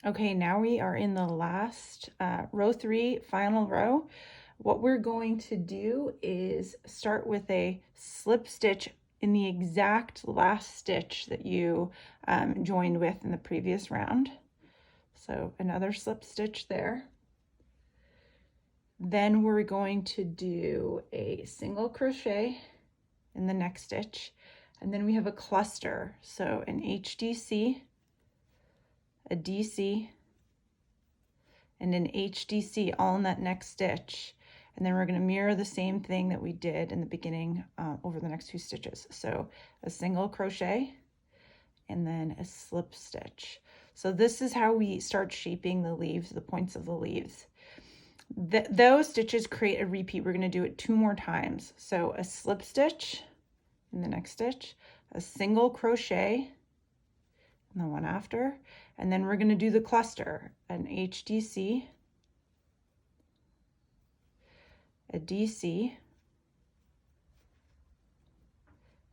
Okay, now we are in the last row 3, final row. What we're going to do is start with a slip stitch in the exact last stitch that you joined with in the previous round. So another slip stitch there. Then we're going to do a single crochet in the next stitch, and then we have a cluster. So an HDC, a DC, and an HDC all in that next stitch. And then we're going to mirror the same thing that we did in the beginning over the next 2 stitches. So a single crochet and then a slip stitch. So this is how we start shaping the leaves, the points of the leaves. Those stitches create a repeat. We're going to do it 2 more times. So a slip stitch in the next stitch, a single crochet in the one after, and then we're going to do the cluster, an HDC, a DC,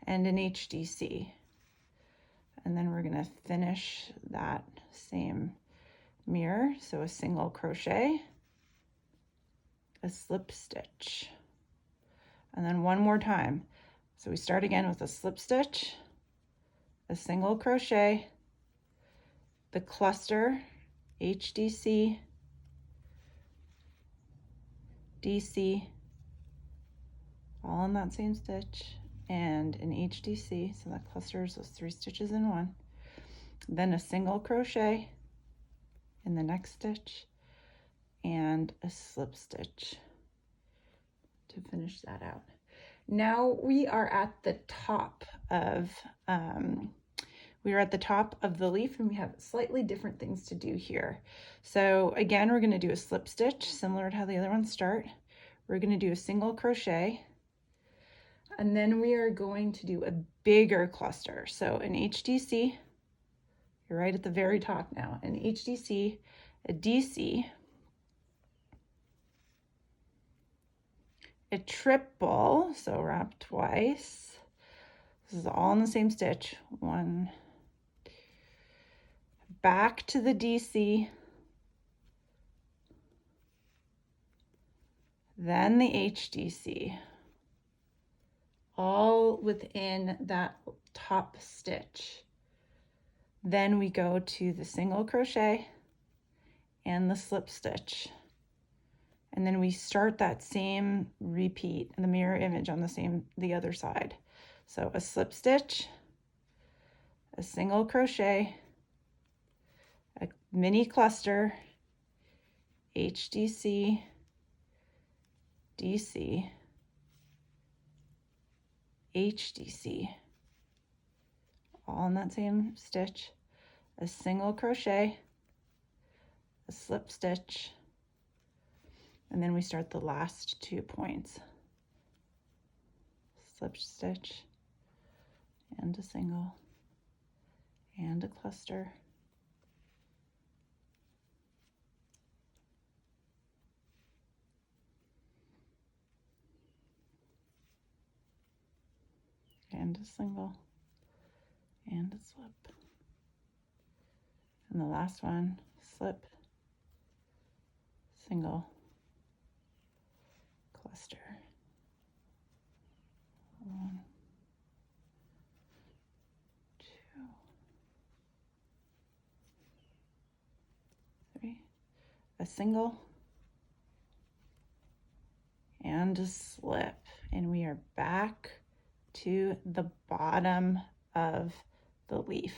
and an HDC. And then we're going to finish that same mirror. So a single crochet, a slip stitch, and then one more time. So we start again with a slip stitch, a single crochet, the cluster, HDC, DC, all in that same stitch, and an HDC, so that clusters those 3 stitches in one. Then a single crochet in the next stitch and a slip stitch to finish that out. Now we are at the top of the leaf, and we have slightly different things to do here. So again, we're going to do a slip stitch similar to how the other ones start. We're going to do a single crochet, and then we are going to do a bigger cluster. So an HDC, you're right at the very top now, an HDC, a DC, a triple, so wrap twice. This is all in the same stitch. 1, back to the DC, then the HDC, all within that top stitch. Then we go to the single crochet and the slip stitch. And then we start that same repeat in the mirror image on the other side. So a slip stitch, a single crochet, a mini cluster, HDC, DC, HDC, all in that same stitch, a single crochet, a slip stitch, and then we start the last 2 points. Slip stitch and a single and a cluster. And a single and a slip. And the last one, slip, single, cluster. 1, 2, 3, a single and a slip, and we are back to the bottom of the leaf.